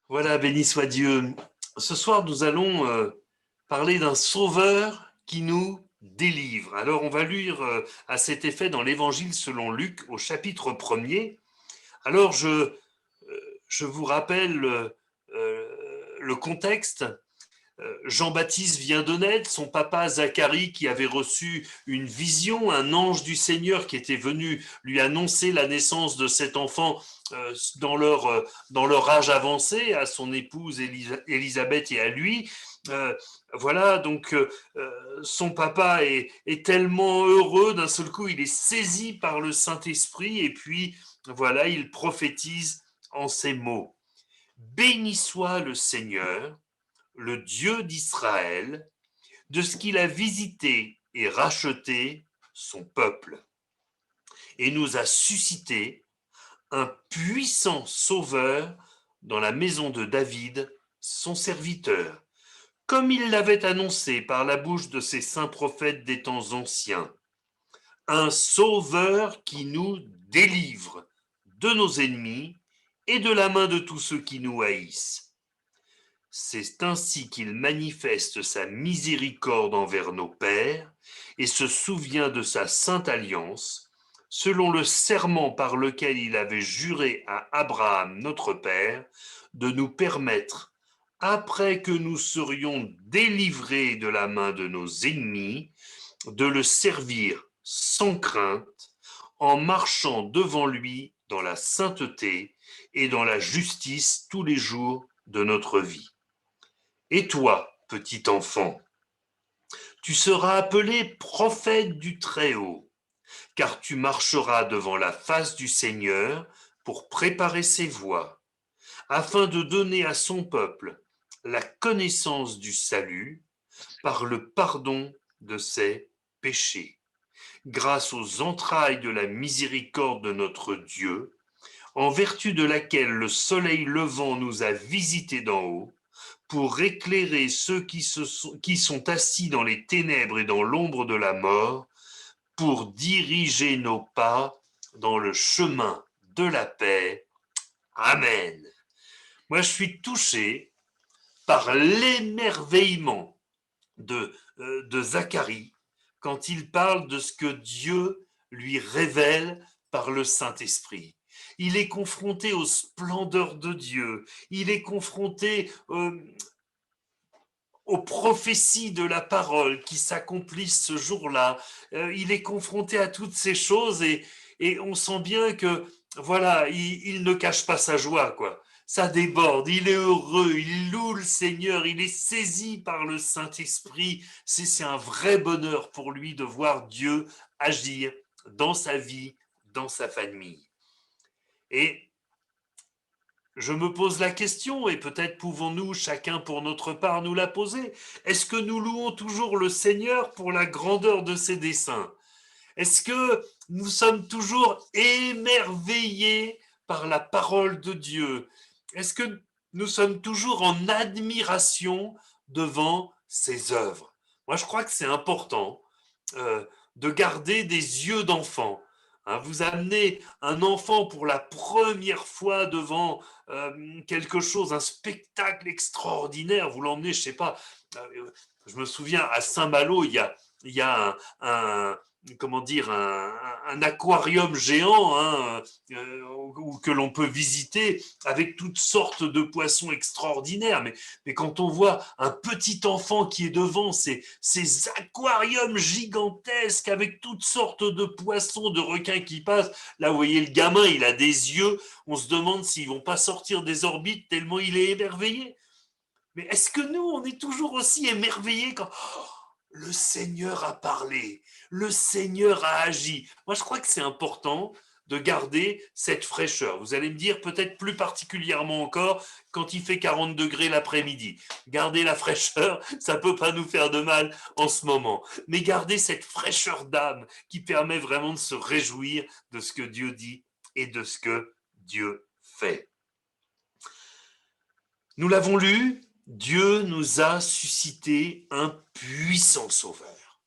Voilà, béni soit Dieu. Ce soir, nous allons parler d'un sauveur qui nous délivre. Alors, on va lire à cet effet dans l'Évangile selon Luc au chapitre 1er. Alors, je vous rappelle le contexte. Jean-Baptiste vient de naître, son papa Zacharie qui avait reçu une vision, un ange du Seigneur qui était venu lui annoncer la naissance de cet enfant dans leur âge avancé, à son épouse Élisabeth et à lui. Euh, voilà, donc son papa est tellement heureux, d'un seul coup il est saisi par le Saint-Esprit et puis voilà, il prophétise en ces mots. Béni soit le Seigneur, le Dieu d'Israël, de ce qu'il a visité et racheté son peuple, et nous a suscité un puissant sauveur dans la maison de David, son serviteur, comme il l'avait annoncé par la bouche de ses saints prophètes des temps anciens, un sauveur qui nous délivre de nos ennemis et de la main de tous ceux qui nous haïssent. C'est ainsi qu'il manifeste sa miséricorde envers nos pères et se souvient de sa sainte alliance, selon le serment par lequel il avait juré à Abraham notre père de nous permettre, après que nous serions délivrés de la main de nos ennemis, de le servir sans crainte, en marchant devant lui dans la sainteté et dans la justice tous les jours de notre vie. Et toi, petit enfant, tu seras appelé prophète du Très-Haut, car tu marcheras devant la face du Seigneur pour préparer ses voies, afin de donner à son peuple la connaissance du salut par le pardon de ses péchés, grâce aux entrailles de la miséricorde de notre Dieu, en vertu de laquelle le soleil levant nous a visités d'en haut, pour éclairer ceux qui sont assis dans les ténèbres et dans l'ombre de la mort, pour diriger nos pas dans le chemin de la paix. Amen. Moi, je suis touché par l'émerveillement de Zacharie quand il parle de ce que Dieu lui révèle par le Saint-Esprit. Il est confronté aux splendeurs de Dieu, il est confronté aux prophéties de la parole qui s'accomplissent ce jour-là. Il est confronté à toutes ces choses et on sent bien que, voilà, il ne cache pas sa joie, quoi. Ça déborde, il est heureux, il loue le Seigneur, il est saisi par le Saint-Esprit. C'est un vrai bonheur pour lui de voir Dieu agir dans sa vie, dans sa famille. Et je me pose la question, et peut-être pouvons-nous, chacun pour notre part, nous la poser. Est-ce que nous louons toujours le Seigneur pour la grandeur de ses desseins? Est-ce que nous sommes toujours émerveillés par la parole de Dieu? Est-ce que nous sommes toujours en admiration devant ses œuvres? Moi, je crois que c'est important de garder des yeux d'enfant. Hein, vous amenez un enfant pour la première fois devant quelque chose, un spectacle extraordinaire, vous l'emmenez, je sais pas, je me souviens à Saint-Malo, il y a comment dire, un aquarium géant hein, que l'on peut visiter avec toutes sortes de poissons extraordinaires. Mais quand on voit un petit enfant qui est devant ces aquariums gigantesques avec toutes sortes de poissons, de requins qui passent, là vous voyez le gamin, il a des yeux, on se demande s'ils vont pas sortir des orbites tellement il est émerveillé. Mais est-ce que nous, on est toujours aussi émerveillés quand le Seigneur a parlé, le Seigneur a agi? Moi, je crois que c'est important de garder cette fraîcheur. Vous allez me dire peut-être plus particulièrement encore quand il fait 40 degrés l'après-midi. Garder la fraîcheur, ça ne peut pas nous faire de mal en ce moment. Mais garder cette fraîcheur d'âme qui permet vraiment de se réjouir de ce que Dieu dit et de ce que Dieu fait. Nous l'avons lu, Dieu nous a suscité un puissant sauveur.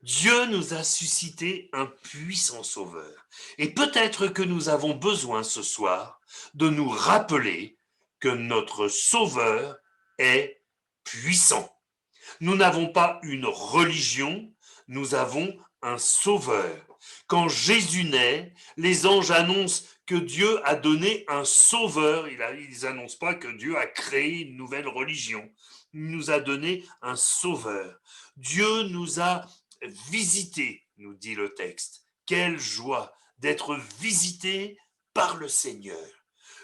Dieu nous a suscité un puissant sauveur. Et peut-être que nous avons besoin ce soir de nous rappeler que notre Sauveur est puissant. Nous n'avons pas une religion, nous avons un Sauveur. Quand Jésus naît, les anges annoncent que Dieu a donné un Sauveur. Ils n'annoncent pas que Dieu a créé une nouvelle religion. Il nous a donné un Sauveur. Dieu nous a visités, nous dit le texte. Quelle joie d'être visités par le Seigneur.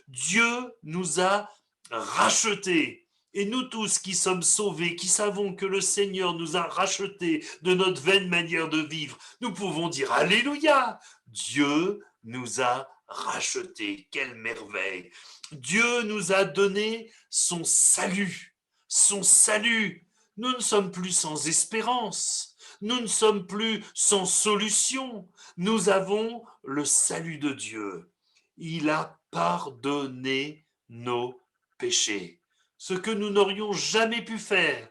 Dieu nous a rachetés. Et nous tous qui sommes sauvés, qui savons que le Seigneur nous a rachetés de notre vaine manière de vivre, nous pouvons dire Alléluia. Dieu nous a rachetés. Quelle merveille. Dieu nous a donné son salut. Son salut. Nous ne sommes plus sans espérance. Nous ne sommes plus sans solution. Nous avons le salut de Dieu. Il a pardonné nos péchés, ce que nous n'aurions jamais pu faire.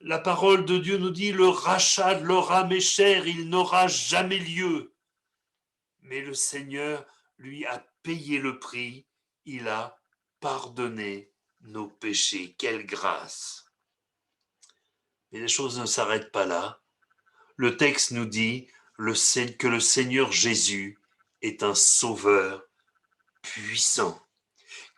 La parole de Dieu nous dit, le rachat de leur âme est cher, il n'aura jamais lieu. Mais le Seigneur, lui, a payé le prix, il a pardonné nos péchés. Quelle grâce! Mais les choses ne s'arrêtent pas là. Le texte nous dit que le Seigneur Jésus est un sauveur puissant.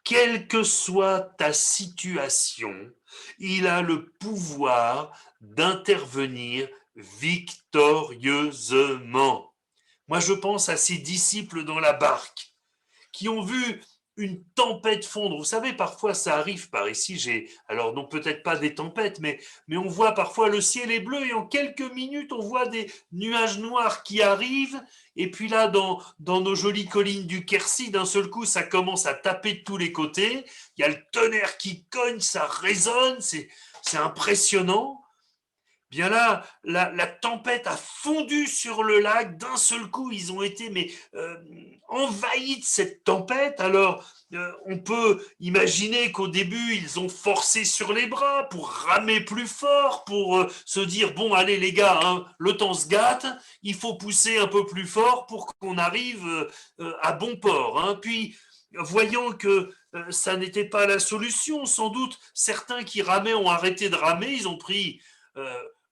Quelle que soit ta situation, il a le pouvoir d'intervenir victorieusement. Moi, je pense à ces disciples dans la barque qui ont vu une tempête fondre. Vous savez, parfois ça arrive par ici, alors non peut-être pas des tempêtes, mais on voit parfois le ciel est bleu et en quelques minutes on voit des nuages noirs qui arrivent et puis là dans nos jolies collines du Quercy, d'un seul coup ça commence à taper de tous les côtés, il y a le tonnerre qui cogne, ça résonne, c'est impressionnant. Bien là, la tempête a fondu sur le lac, d'un seul coup, ils ont été envahis de cette tempête. Alors, on peut imaginer qu'au début, ils ont forcé sur les bras pour ramer plus fort, pour se dire, bon, allez les gars, hein, le temps se gâte, il faut pousser un peu plus fort pour qu'on arrive à bon port. Hein. Puis, voyant que ça n'était pas la solution, sans doute, certains qui ramaient ont arrêté de ramer, ils ont pris...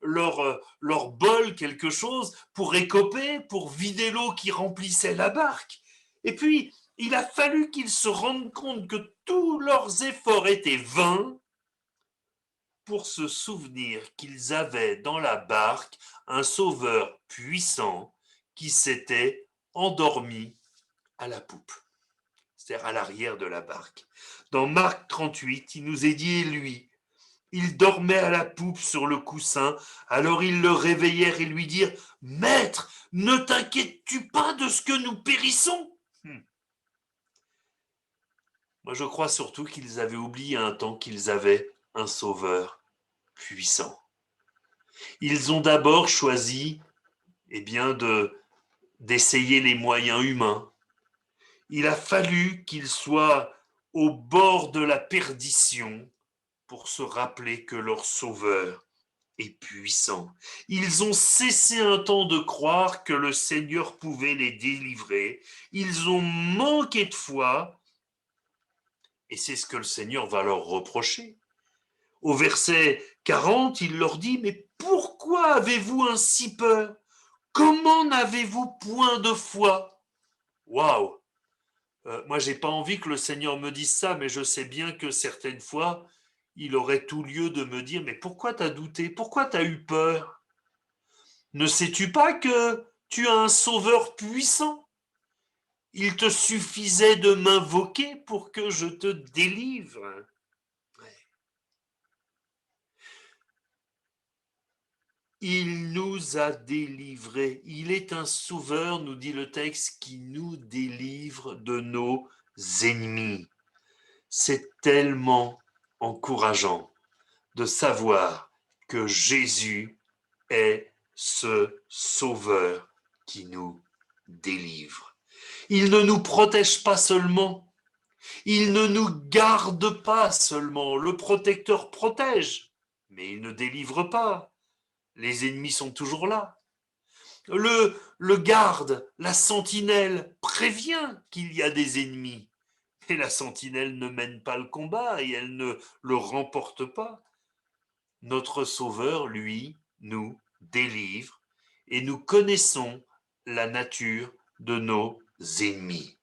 leur bol, quelque chose, pour écoper, pour vider l'eau qui remplissait la barque. Et puis, il a fallu qu'ils se rendent compte que tous leurs efforts étaient vains pour se souvenir qu'ils avaient dans la barque un sauveur puissant qui s'était endormi à la poupe, c'est-à-dire à l'arrière de la barque. Dans Marc 38, il nous est dit, et lui, il dormait à la poupe sur le coussin, alors ils le réveillèrent et lui dirent « Maître, ne t'inquiètes-tu pas de ce que nous périssons ?» Moi je crois surtout qu'ils avaient oublié un temps qu'ils avaient un sauveur puissant. Ils ont d'abord choisi d'essayer les moyens humains. Il a fallu qu'ils soient au bord de la perdition pour se rappeler que leur sauveur et puissant. Ils ont cessé un temps de croire que le Seigneur pouvait les délivrer. Ils ont manqué de foi et c'est ce que le Seigneur va leur reprocher. Au verset 40, il leur dit « Mais pourquoi avez-vous ainsi peur? Comment n'avez-vous point de foi ?» Waouh! Moi, j'ai pas envie que le Seigneur me dise ça, mais je sais bien que certaines fois, il aurait tout lieu de me dire « Mais pourquoi t'as douté? Pourquoi t'as eu peur? Ne sais-tu pas que tu as un sauveur puissant? Il te suffisait de m'invoquer pour que je te délivre. » Il nous a délivrés. Il est un sauveur, nous dit le texte, qui nous délivre de nos ennemis. C'est tellement encourageant de savoir que Jésus est ce sauveur qui nous délivre. Il ne nous protège pas seulement, il ne nous garde pas seulement. Le protecteur protège, mais il ne délivre pas. Les ennemis sont toujours là. Le garde, la sentinelle, prévient qu'il y a des ennemis, et la sentinelle ne mène pas le combat et elle ne le remporte pas. Notre Sauveur, lui, nous délivre et nous connaissons la nature de nos ennemis.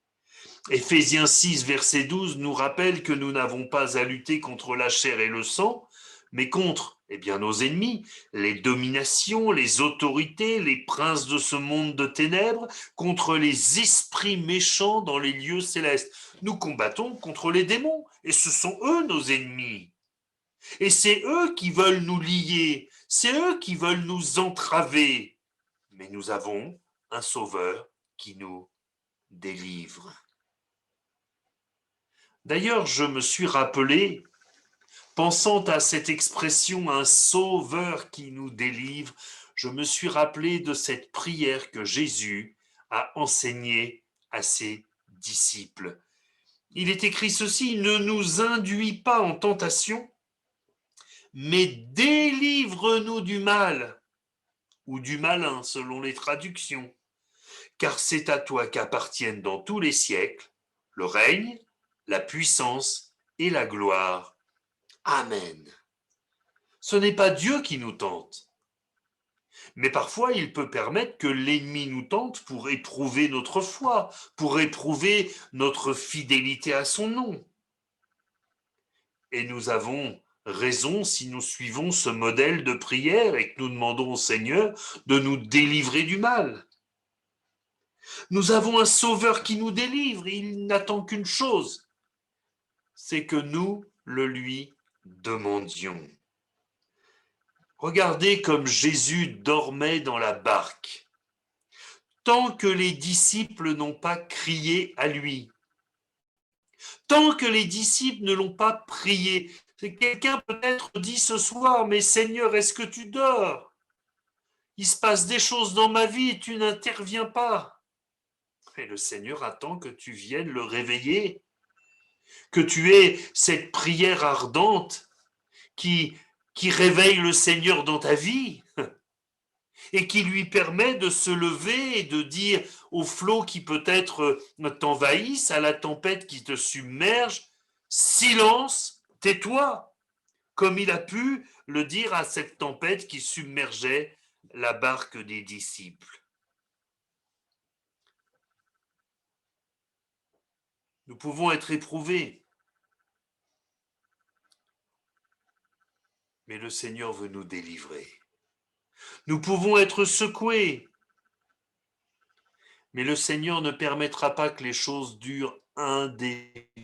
Éphésiens 6, verset 12 nous rappelle que nous n'avons pas à lutter contre la chair et le sang, mais contre nos ennemis, les dominations, les autorités, les princes de ce monde de ténèbres, contre les esprits méchants dans les lieux célestes. Nous combattons contre les démons, et ce sont eux nos ennemis. Et c'est eux qui veulent nous lier, c'est eux qui veulent nous entraver. Mais nous avons un Sauveur qui nous délivre. D'ailleurs, je me suis rappelé, pensant à cette expression, un Sauveur qui nous délivre, je me suis rappelé de cette prière que Jésus a enseignée à ses disciples. Il est écrit ceci, ne nous induis pas en tentation, mais délivre-nous du mal, ou du malin selon les traductions, car c'est à toi qu'appartiennent dans tous les siècles le règne, la puissance et la gloire. Amen. Ce n'est pas Dieu qui nous tente, mais parfois il peut permettre que l'ennemi nous tente pour éprouver notre foi, pour éprouver notre fidélité à son nom. Et nous avons raison si nous suivons ce modèle de prière et que nous demandons au Seigneur de nous délivrer du mal. Nous avons un Sauveur qui nous délivre, il n'attend qu'une chose, c'est que nous le lui demandions. Regardez comme Jésus dormait dans la barque, tant que les disciples n'ont pas crié à lui, tant que les disciples ne l'ont pas prié. Quelqu'un peut-être dit ce soir, mais Seigneur, est-ce que tu dors? Il se passe des choses dans ma vie et tu n'interviens pas. Mais le Seigneur attend que tu viennes le réveiller, que tu aies cette prière ardente qui réveille le Seigneur dans ta vie et qui lui permet de se lever et de dire au flot qui peut-être t'envahisse, à la tempête qui te submerge, silence, tais-toi, comme il a pu le dire à cette tempête qui submergeait la barque des disciples. Nous pouvons être éprouvés, mais le Seigneur veut nous délivrer. Nous pouvons être secoués, mais le Seigneur ne permettra pas que les choses durent indéfiniment.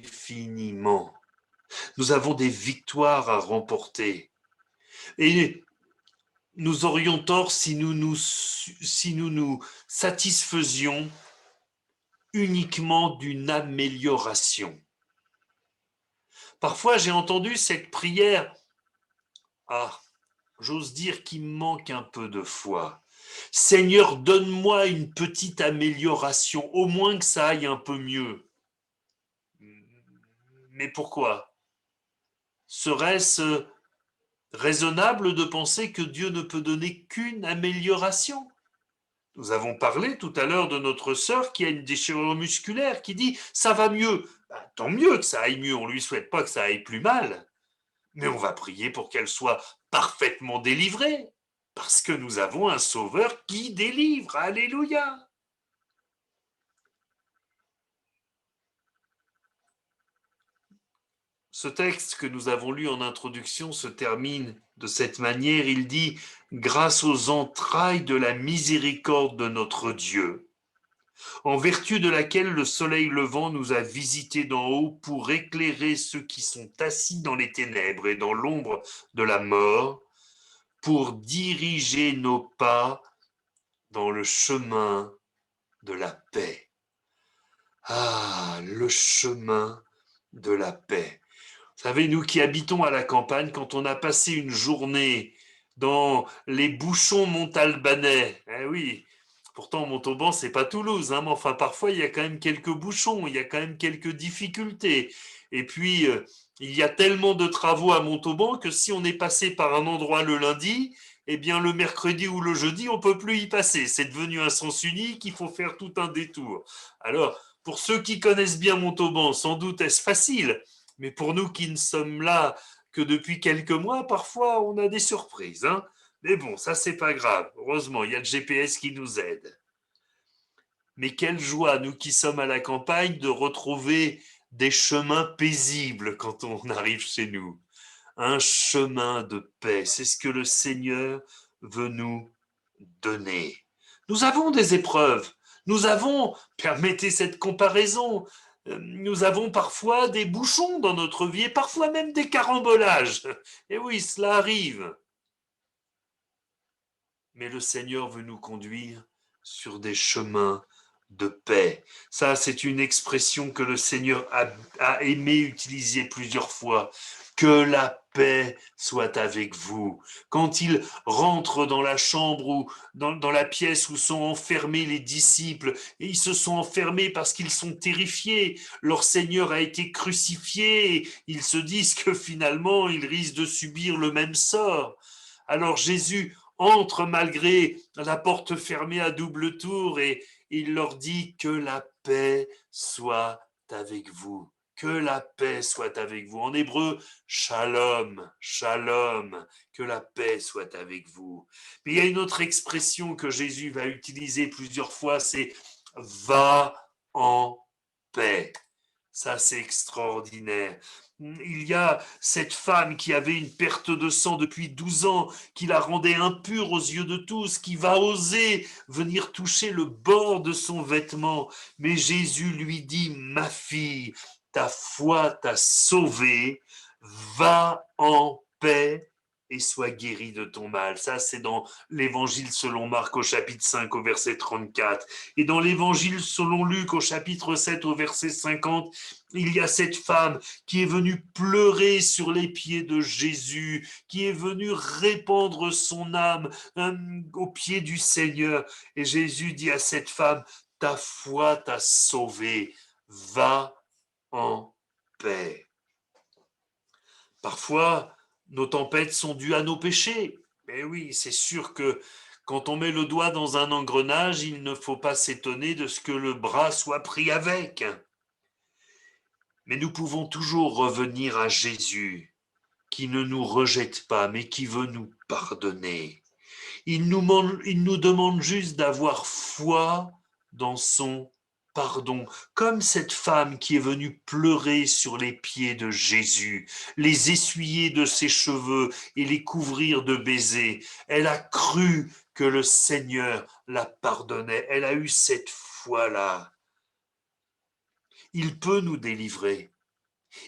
Nous avons des victoires à remporter. Et nous aurions tort si nous nous satisfaisions uniquement d'une amélioration. Parfois, j'ai entendu cette prière, j'ose dire qu'il manque un peu de foi. Seigneur, donne-moi une petite amélioration, au moins que ça aille un peu mieux. Mais pourquoi? Serait-ce raisonnable de penser que Dieu ne peut donner qu'une amélioration? Nous avons parlé tout à l'heure de notre sœur qui a une déchirure musculaire, qui dit « ça va mieux ». Tant mieux que ça aille mieux, on ne lui souhaite pas que ça aille plus mal. Mais on va prier pour qu'elle soit parfaitement délivrée, parce que nous avons un Sauveur qui délivre. Alléluia! Ce texte que nous avons lu en introduction se termine de cette manière. Il dit « Grâce aux entrailles de la miséricorde de notre Dieu, en vertu de laquelle le soleil levant nous a visités d'en haut pour éclairer ceux qui sont assis dans les ténèbres et dans l'ombre de la mort, pour diriger nos pas dans le chemin de la paix. » Ah, le chemin de la paix. Vous savez, nous qui habitons à la campagne, quand on a passé une journée dans les bouchons montalbanais, oui, pourtant Montauban, c'est pas Toulouse, mais enfin parfois il y a quand même quelques bouchons, il y a quand même quelques difficultés. Et puis, il y a tellement de travaux à Montauban que si on est passé par un endroit le lundi, eh bien le mercredi ou le jeudi, on ne peut plus y passer. C'est devenu un sens unique, il faut faire tout un détour. Alors, pour ceux qui connaissent bien Montauban, sans doute est-ce facile, mais pour nous qui ne sommes là que depuis quelques mois, parfois on a des surprises. Hein. Mais bon, ça c'est pas grave. Heureusement, il y a le GPS qui nous aide. Mais quelle joie, nous qui sommes à la campagne, de retrouver des chemins paisibles quand on arrive chez nous. Un chemin de paix, c'est ce que le Seigneur veut nous donner. Nous avons des épreuves, nous avons, permettez cette comparaison, nous avons parfois des bouchons dans notre vie et parfois même des carambolages. Et oui, cela arrive. Mais le Seigneur veut nous conduire sur des chemins de paix. Ça, c'est une expression que le Seigneur a aimé utiliser plusieurs fois. Que la paix soit avec vous. Quand il rentre dans la chambre ou dans la pièce où sont enfermés les disciples, et ils se sont enfermés parce qu'ils sont terrifiés, leur Seigneur a été crucifié, et ils se disent que finalement, ils risquent de subir le même sort. Alors Jésus entre malgré la porte fermée à double tour et il leur dit que la paix soit avec vous. Que la paix soit avec vous. En hébreu, shalom, shalom, que la paix soit avec vous. Mais il y a une autre expression que Jésus va utiliser plusieurs fois, c'est va en paix. Ça, c'est extraordinaire. Il y a cette femme qui avait une perte de sang depuis 12 ans, qui la rendait impure aux yeux de tous, qui va oser venir toucher le bord de son vêtement. Mais Jésus lui dit, ma fille, ta foi t'a sauvée, va en paix et sois guérie de ton mal. Ça, c'est dans l'évangile selon Marc au chapitre 5 au verset 34. Et dans l'évangile selon Luc au chapitre 7 au verset 50, il y a cette femme qui est venue pleurer sur les pieds de Jésus, qui est venue répandre son âme aux pieds du Seigneur. Et Jésus dit à cette femme, ta foi t'a sauvée, va en paix. Parfois, nos tempêtes sont dues à nos péchés. Mais oui, c'est sûr que quand on met le doigt dans un engrenage, il ne faut pas s'étonner de ce que le bras soit pris avec. Mais nous pouvons toujours revenir à Jésus, qui ne nous rejette pas, mais qui veut nous pardonner. Il nous demande juste d'avoir foi dans son pardon, comme cette femme qui est venue pleurer sur les pieds de Jésus, les essuyer de ses cheveux et les couvrir de baisers. Elle a cru que le Seigneur la pardonnait. Elle a eu cette foi-là. Il peut nous délivrer.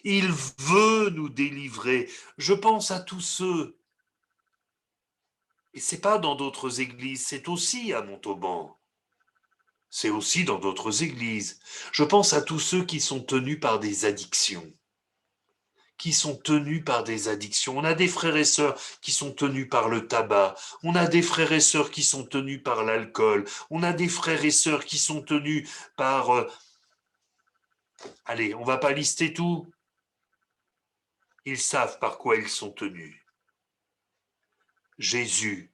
Il veut nous délivrer. Je pense à tous ceux, et c'est pas dans d'autres églises, c'est aussi à Montauban, c'est aussi dans d'autres églises. Je pense à tous ceux qui sont tenus par des addictions, On a des frères et sœurs qui sont tenus par le tabac, on a des frères et sœurs qui sont tenus par l'alcool, on a des frères et sœurs qui sont tenus par... allez, on va pas lister tout. Ils savent par quoi ils sont tenus. Jésus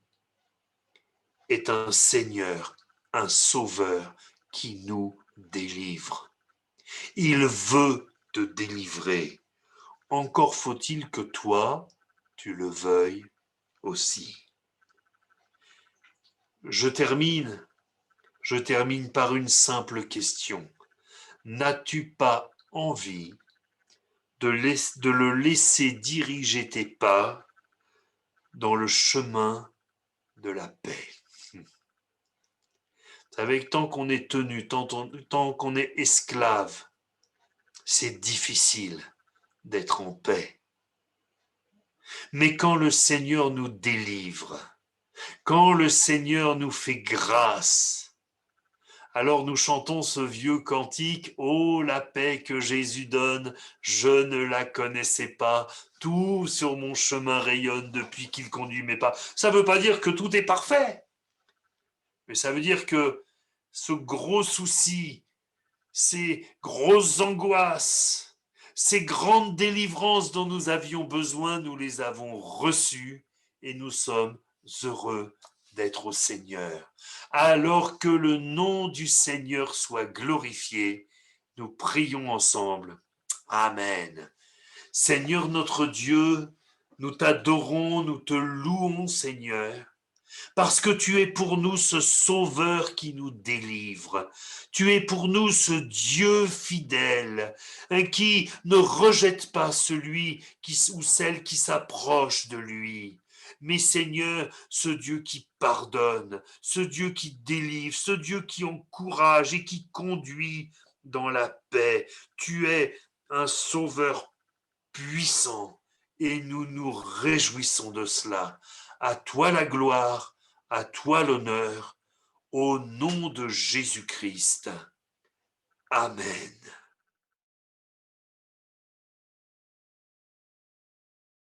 est un Seigneur, un Sauveur qui nous délivre. Il veut te délivrer. Encore faut-il que toi, tu le veuilles aussi. Je termine par une simple question. N'as-tu pas envie de le laisser diriger tes pas dans le chemin de la paix? Vous savez, tant qu'on est tenu, tant qu'on est esclave, c'est difficile d'être en paix. Mais quand le Seigneur nous délivre, quand le Seigneur nous fait grâce, alors nous chantons ce vieux cantique, oh la paix que Jésus donne, je ne la connaissais pas, tout sur mon chemin rayonne depuis qu'il conduit mes pas. Ça ne veut pas dire que tout est parfait, mais ça veut dire que ce gros souci, ces grosses angoisses, ces grandes délivrances dont nous avions besoin, nous les avons reçues et nous sommes heureux d'être au Seigneur. Alors que le nom du Seigneur soit glorifié, nous prions ensemble. Amen. Seigneur notre Dieu, nous t'adorons, nous te louons, Seigneur, parce que tu es pour nous ce Sauveur qui nous délivre. Tu es pour nous ce Dieu fidèle, qui ne rejette pas celui ou celle qui s'approche de lui. Mais Seigneur, ce Dieu qui pardonne, ce Dieu qui délivre, ce Dieu qui encourage et qui conduit dans la paix. Tu es un Sauveur puissant et nous nous réjouissons de cela. À toi la gloire, à toi l'honneur, au nom de Jésus-Christ. Amen.